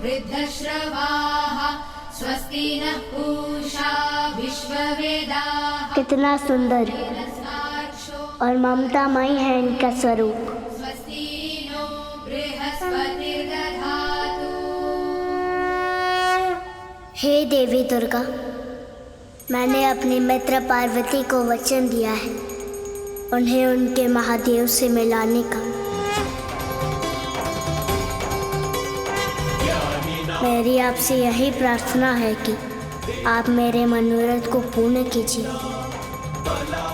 वृद्धश्रवाः स्वस्ति नः पूषा विश्ववेदाः। कितना सुंदर और ममतामयी है इनका स्वरूप। स्वस्ति नो बृहस्पतिर्दधातु। हे देवी दुर्गा, मैंने अपनी मित्र पार्वती को वचन दिया है उन्हें उनके महादेव से मिलाने का। मेरी आपसे यही प्रार्थना है कि आप मेरे मनोरथ को पूर्ण कीजिए।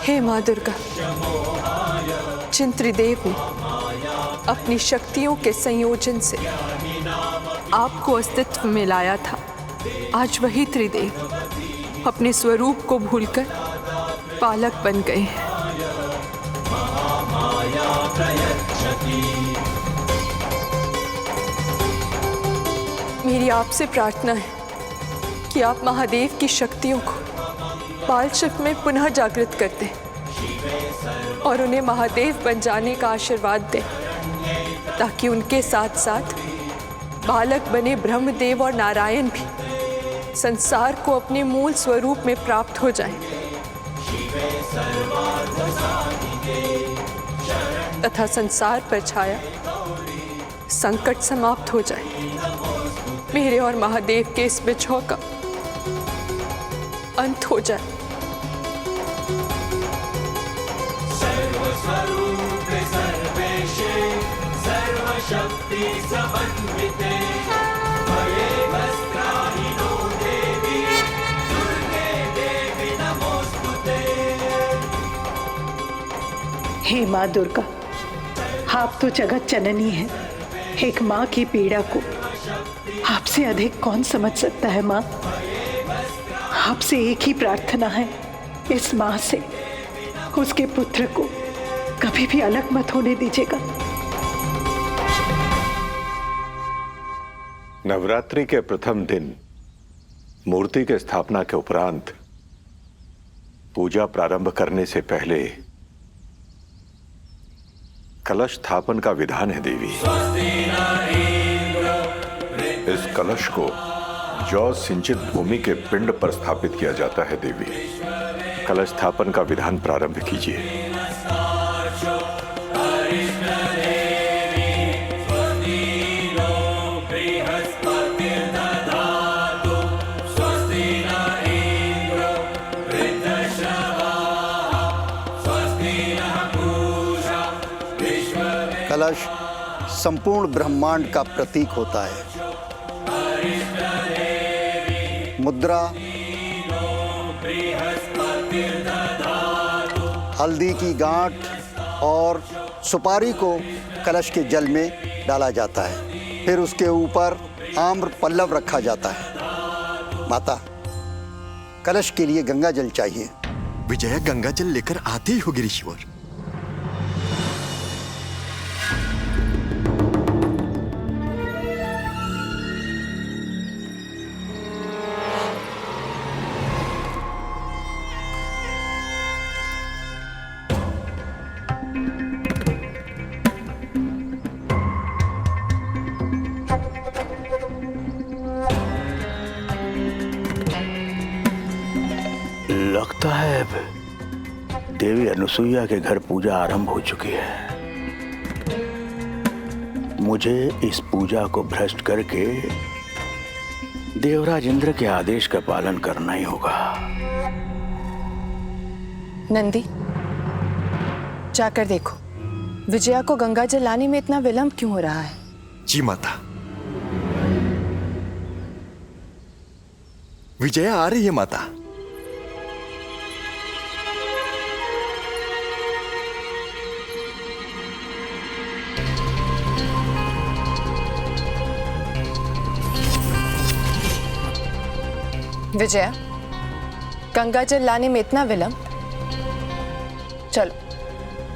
हे माँ दुर्गा, जिन त्रिदेव ने अपनी शक्तियों के संयोजन से आपको अस्तित्व में लाया था, आज वही त्रिदेव अपने स्वरूप को भूलकर बालक बन गए हैं। मेरी आपसे प्रार्थना है कि आप महादेव की शक्तियों को बाल शक्ति में पुनः जागृत कर दें और उन्हें महादेव बन जाने का आशीर्वाद दें, ताकि उनके साथ साथ बालक बने ब्रह्मदेव और नारायण भी संसार को अपने मूल स्वरूप में प्राप्त हो जाएं, तथा संसार पर छाया संकट समाप्त हो जाए। मेरे और महादेव के इस बिछोह का अंत हो जाए। सर्वस्वरूपे सर्वेशे सर्वशक्ति समन्विते भये वस्त्राहिनो देवी दुर्गे देवी नमोस्तुते। हे माँ दुर्गा, आप तो जगत जननी है। एक माँ की पीड़ा को आपसे अधिक कौन समझ सकता है माँ। आपसे एक ही प्रार्थना है, इस माँ से उसके पुत्र को कभी भी अलग मत होने दीजिएगा। नवरात्रि के प्रथम दिन मूर्ति के स्थापना के उपरांत पूजा प्रारंभ करने से पहले कलश स्थापन का विधान है देवी। इस कलश को जौ सिंचित भूमि के पिंड पर स्थापित किया जाता है देवी। कलश स्थापन का विधान प्रारंभ कीजिए। कलश संपूर्ण ब्रह्मांड का प्रतीक होता है। मुद्रा हल्दी की गांठ और सुपारी को कलश के जल में डाला जाता है। फिर उसके ऊपर आम्र पल्लव रखा जाता है। माता, कलश के लिए गंगा जल चाहिए। विजया गंगा जल लेकर आते ही हो गिरीश्वर। लगता है देवी अनुसुईया के घर पूजा आरंभ हो चुकी है। मुझे इस पूजा को भ्रष्ट करके देवराज इंद्र के आदेश का पालन करना ही होगा। नंदी, जाकर देखो विजया को गंगा जल लाने में इतना विलंब क्यों हो रहा है। जी माता। विजया आ रही है माता। विजया, गंगा जल लाने में इतना विलंब। चलो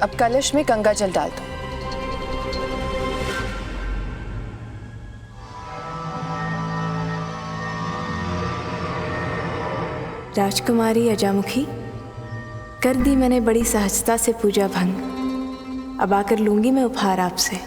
अब कलश में गंगा जल डाल दो। राजकुमारी अजामुखी, कर दी मैंने बड़ी सहजता से पूजा भंग। अब आकर लूंगी मैं उपहार आपसे।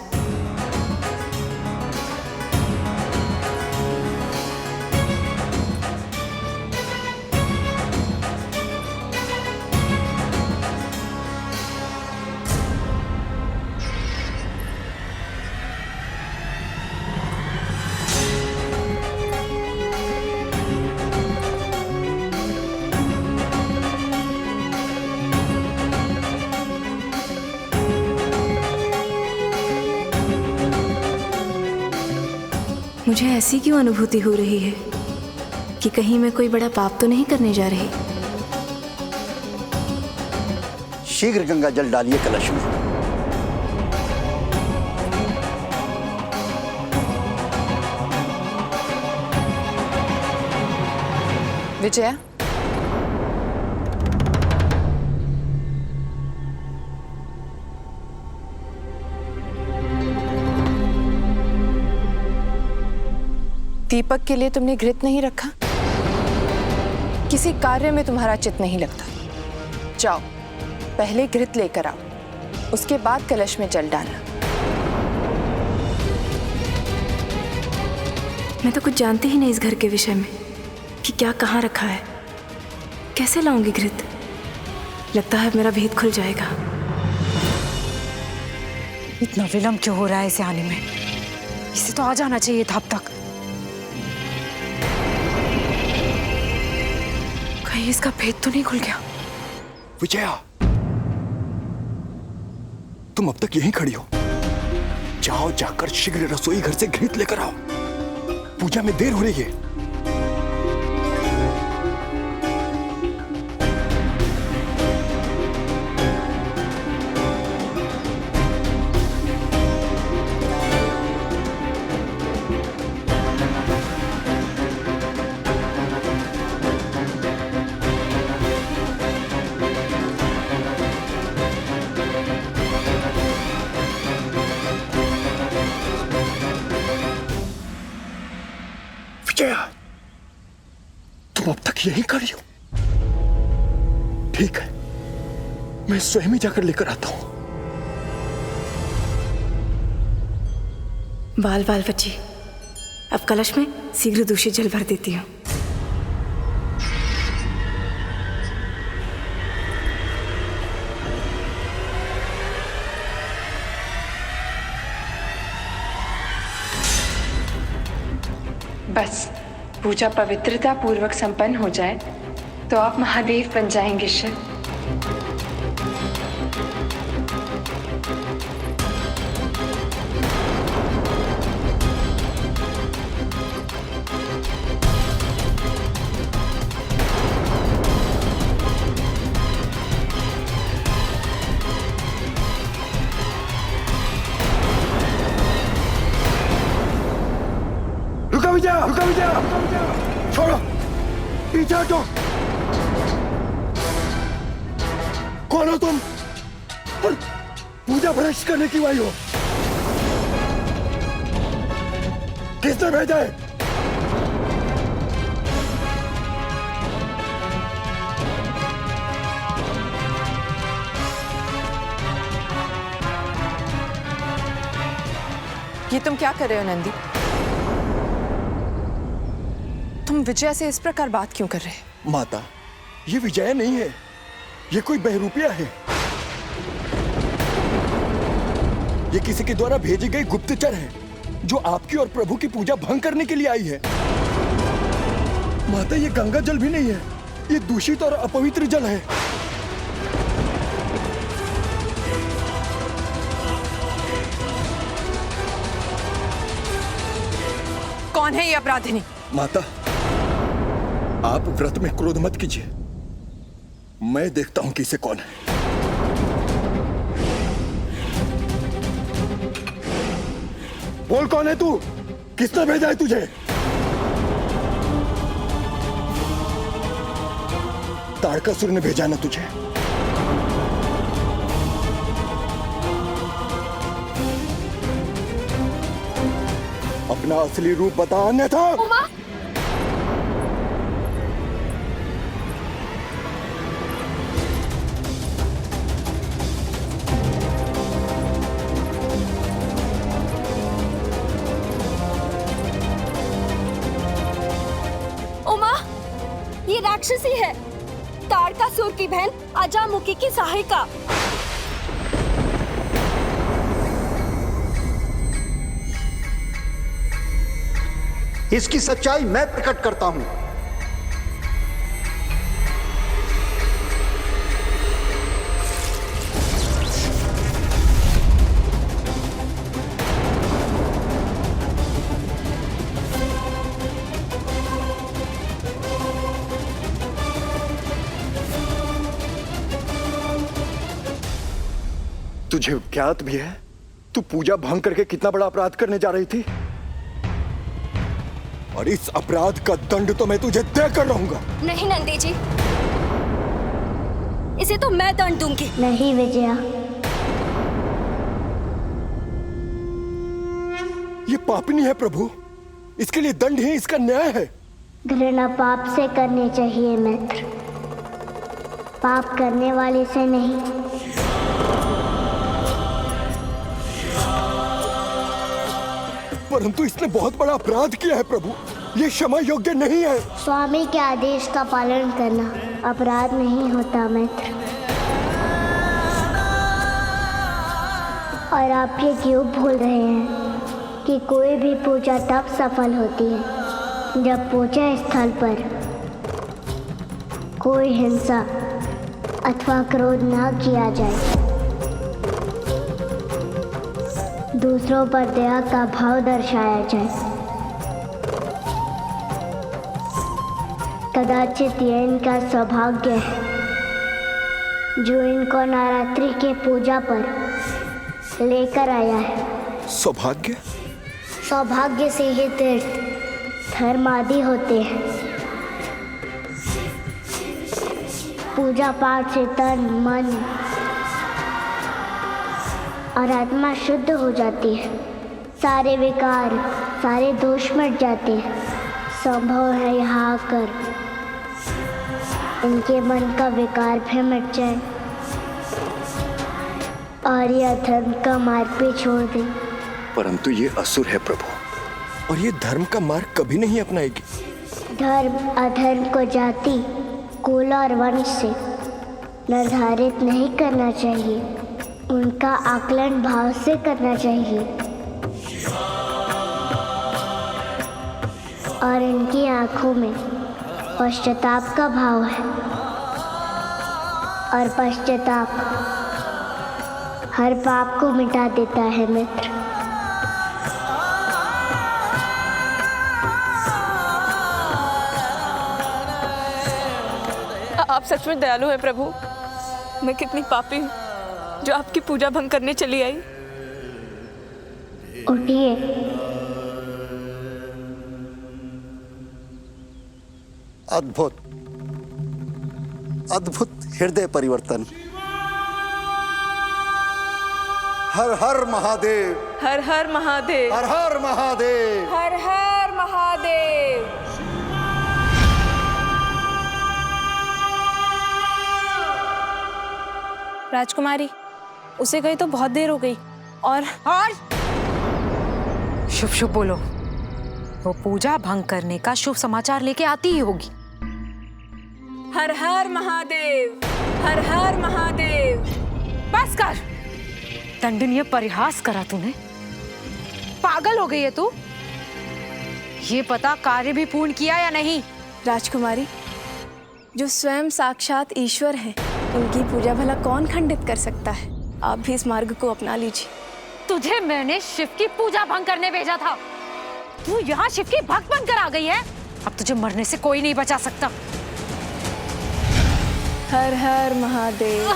मुझे ऐसी क्यों अनुभूति हो रही है कि कहीं मैं कोई बड़ा पाप तो नहीं करने जा रही। शीघ्र गंगा जल डालिए कलश में। विजया, दीपक के लिए तुमने घृत नहीं रखा? किसी कार्य में तुम्हारा चित्त नहीं लगता। जाओ, पहले घृत लेकर आओ, उसके बाद कलश में जल डालना। मैं तो कुछ जानती ही नहीं इस घर के विषय में कि क्या कहाँ रखा है। कैसे लाऊंगी घृत? लगता है मेरा भेद खुल जाएगा। इतना विलंब क्यों हो रहा है इसे आने में? इसे तो आ जाना चाहिए था अब तक। कहीं इसका भेद तो नहीं खुल गया? विजया, तुम अब तक यहीं खड़ी हो। जाओ, जाकर शीघ्र रसोई घर से घृत लेकर आओ। पूजा में देर हो रही है। विजया, तुम अब तक यहीं खड़ी हो। ठीक है, मैं स्वयं ही जाकर लेकर आता हूं। बाल बाल बची, अब कलश में शीघ्र दूषित जल भर देती हूँ। बस पूजा पवित्रता पूर्वक संपन्न हो जाए तो आप महादेव बन जाएंगे शिव। रुका विजया, छोड़ो, पीछे हटो। कौन हो तुम? और पूजा भ्रष्ट करने की वाई हो? किसने भेजा है? ये तुम क्या कर रहे हो नंदी? तुम विजया से इस प्रकार बात क्यों कर रहे हैं? माता, ये विजया नहीं है, ये कोई बहरूपिया है। ये किसी के द्वारा भेजी गई गुप्तचर है जो आपकी और प्रभु की पूजा भंग करने के लिए आई है। माता, ये गंगा जल भी नहीं है, ये दूषित और अपवित्र जल है। कौन है ये अपराधिनी? माता, आप व्रत में क्रोध मत कीजिए, मैं देखता हूं कि इसे कौन है। बोल, कौन है तू? किसने भेजा है तुझे? तारकासुर ने भेजा ना तुझे? अपना असली रूप बता, अन्यथा। ये राक्षसी है, तारकासुर की बहन अजामुखी की सहायिका। इसकी सच्चाई मैं प्रकट करता हूं। तुझे ज्ञात भी है तू पूजा भंग करके कितना बड़ा अपराध करने जा रही थी? और इस अपराध का दंड तो मैं तुझे देकर रहूंगा। नहीं नंदी जी, इसे तो मैं दंड दूंगी। नहीं विजया, ये पापनी है प्रभु, इसके लिए दंड ही इसका न्याय है। घृणा पाप से करनी चाहिए मित्र, पाप करने वाले से नहीं। परंतु इसने बहुत बड़ा अपराध किया है प्रभु, ये क्षमा योग्य नहीं है। स्वामी के आदेश का पालन करना अपराध नहीं होता मित्र। और आप ये क्यों भूल रहे हैं कि कोई भी पूजा तब सफल होती है जब पूजा स्थल पर कोई हिंसा अथवा क्रोध ना किया जाए, दूसरों पर दया का भाव दर्शाया जाए। कदाचित यह इनका सौभाग्य है जो इनको नवरात्रि के पूजा पर लेकर आया है। सौभाग्य? सौभाग्य से ही तीर्थ धर्म आदि होते हैं। पूजा पाठ से तन मन और आत्मा शुद्ध हो जाती है, सारे विकार सारे दोष मिट जाते हैं। संभव है यहाँ आकर इनके मन का विकार भी मिट जाए और ये अधर्म का मार्ग भी छोड़ दे। परंतु ये असुर है प्रभु, और ये धर्म का मार्ग कभी नहीं अपनाएगी। धर्म अधर्म को जाति कुल और वंश से निर्धारित नहीं करना चाहिए, उनका आकलन भाव से करना चाहिए। और इनकी आंखों में पश्चाताप का भाव है, और पश्चाताप हर पाप को मिटा देता है मित्र। आप सच में दयालु हैं प्रभु। मैं कितनी पापी हूँ जो आपकी पूजा भंग करने चली आई। उठिए। अद्भुत अद्भुत हृदय परिवर्तन। हर हर महादेव, हर हर महादेव, हर हर महादेव, हर हर महादेव। राजकुमारी, उसे गई तो बहुत देर हो गई। और शुभ शुभ बोलो। वो पूजा भंग करने का शुभ समाचार लेके आती ही होगी। हर हर महादेव, हर हर महादेव। बस कर, दंडनीय परिहास करा तूने। पागल हो गई है तू। ये पता कार्य भी पूर्ण किया या नहीं? राजकुमारी, जो स्वयं साक्षात ईश्वर है, उनकी पूजा भला कौन खंडित कर सकता है। आप भी इस मार्ग को अपना लीजिए। तुझे मैंने शिव की पूजा भंग करने भेजा था, तू यहाँ शिव की भक्त बनकर आ गई है। अब तुझे मरने से कोई नहीं बचा सकता। हर हर महादेव।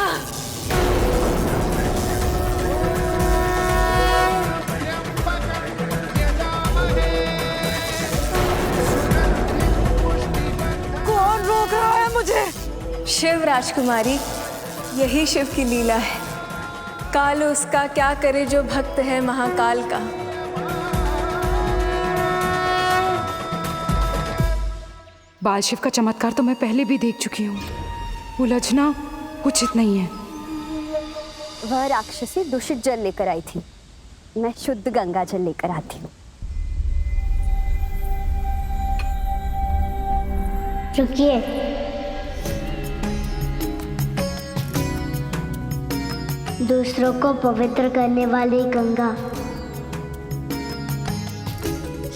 कौन रोक रहा है मुझे? शिव राजकुमारी, यही शिव की लीला है। काल उसका क्या करे जो भक्त है महाकाल का। बाल शिव का चमत्कार तो मैं पहले भी देख चुकी हूँ। उलझना उचित नहीं है। वह राक्षसी दूषित जल लेकर आई थी, मैं शुद्ध गंगा जल लेकर आती हूँ। रुकिए। दूसरों को पवित्र करने वाली गंगा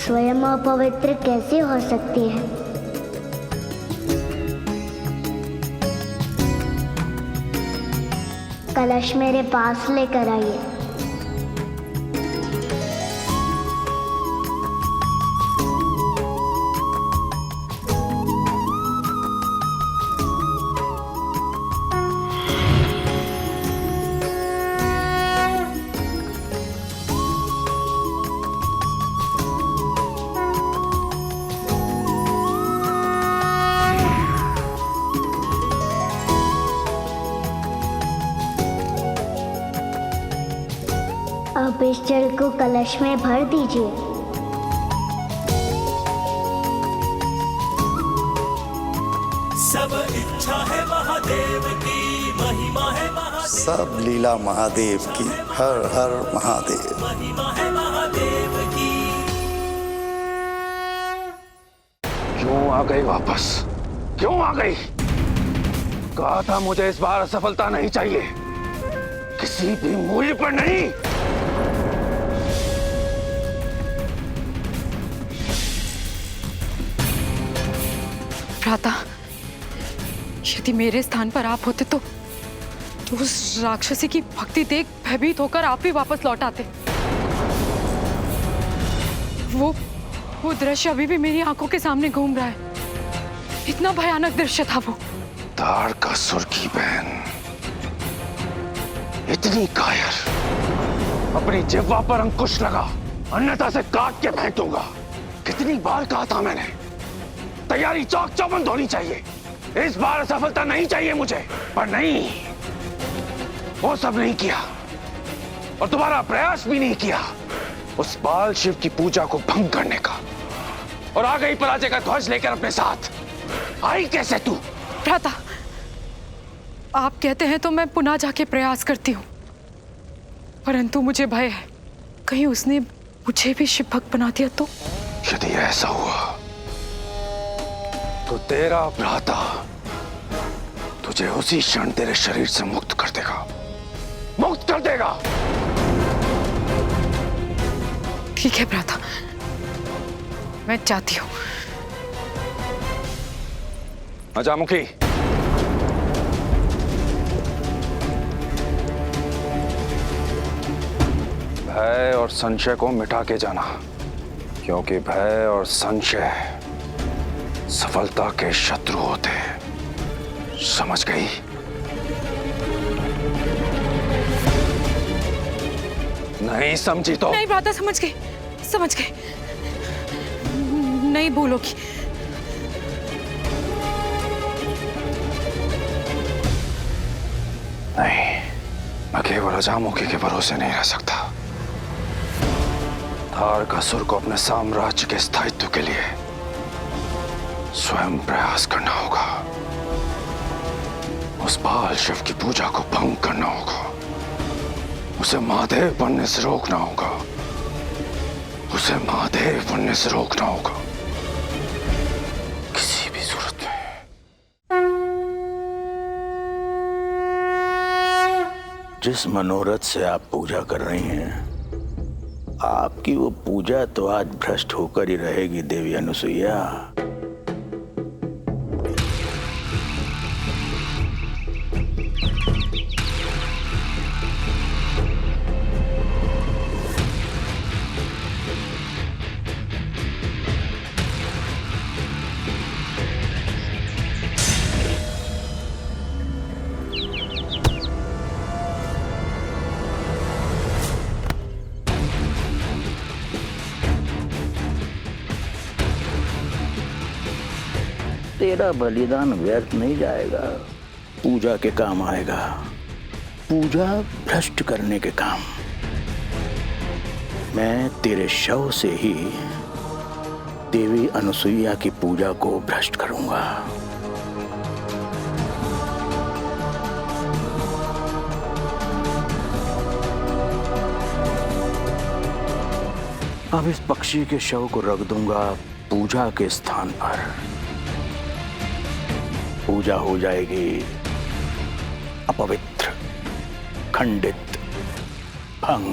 स्वयं अपवित्र कैसे हो सकती है? कलश मेरे पास लेकर आइए। अब इस जल को कलश में भर दीजिए। सब इच्छा है महादेव की, महिमा है महादेव, सब लीला महादेव की। हर हर महादेव। महिमा है महादेव की। क्यों आ गई वापस? क्यों आ गई? कहा था मुझे इस बार असफलता नहीं चाहिए, किसी भी मूल्य पर नहीं। भ्राता, यदि मेरे स्थान पर आप होते तो उस राक्षसी की भक्ति देख भयभीत होकर आप भी वापस लौट आते। वो दृश्य अभी भी मेरी आंखों के सामने घूम रहा है। इतना भयानक दृश्य था वो। तारकासुर की बहन, इतनी कायर, अपनी जिह्वा पर अंकुश लगा, अन्यथा से काट के फेंक दूंगा। कितनी बार कहा था मैंने, तैयारी चौक चौबंद होनी चाहिए। इस बार सफलता नहीं चाहिए मुझे, पर नहीं, वो सब नहीं किया और तुम्हारा प्रयास भी नहीं किया उस बाल शिव की पूजा को भंग करने का। और आ गई पराजय का ध्वज लेकर अपने साथ। आई कैसे तू? भ्राता, आप कहते हैं तो मैं पुनः जाके प्रयास करती हूँ, परंतु मुझे भय है कहीं उसने मुझे भी शिव भक्त बना दिया तो। यदि ऐसा हुआ तो तेरा भ्राता तुझे उसी क्षण तेरे शरीर से मुक्त कर देगा, मुक्त कर देगा। ठीक है भ्राता, मैं चाहती हूँ। अजामुखी, भय और संशय को मिटा के जाना, क्योंकि भय और संशय सफलता के शत्रु होते हैं। समझ गई? नहीं समझी तो? नहीं भ्राता, समझ गई, समझ गई, नहीं भूलोगी। नहीं, मैं केवल अजामुखी के भरोसे नहीं रह सकता। तारकासुर को अपने साम्राज्य के स्थायित्व के लिए स्वयं प्रयास करना होगा। उस बाल शिव की पूजा को भंग करना होगा, उसे महादेव बनने से रोकना होगा, उसे महादेव बनने से रोकना होगा, किसी भी सूरत में। जिस मनोरथ से आप पूजा कर रही हैं, आपकी वो पूजा तो आज भ्रष्ट होकर ही रहेगी देवी अनुसुईया। तेरा बलिदान व्यर्थ नहीं जाएगा, पूजा के काम आएगा, पूजा भ्रष्ट करने के काम। मैं तेरे शव से ही देवी अनुसुईया की पूजा को भ्रष्ट करूंगा। अब इस पक्षी के शव को रख दूंगा पूजा के स्थान पर। पूजा हो जाएगी अपवित्र, खंडित, भंग।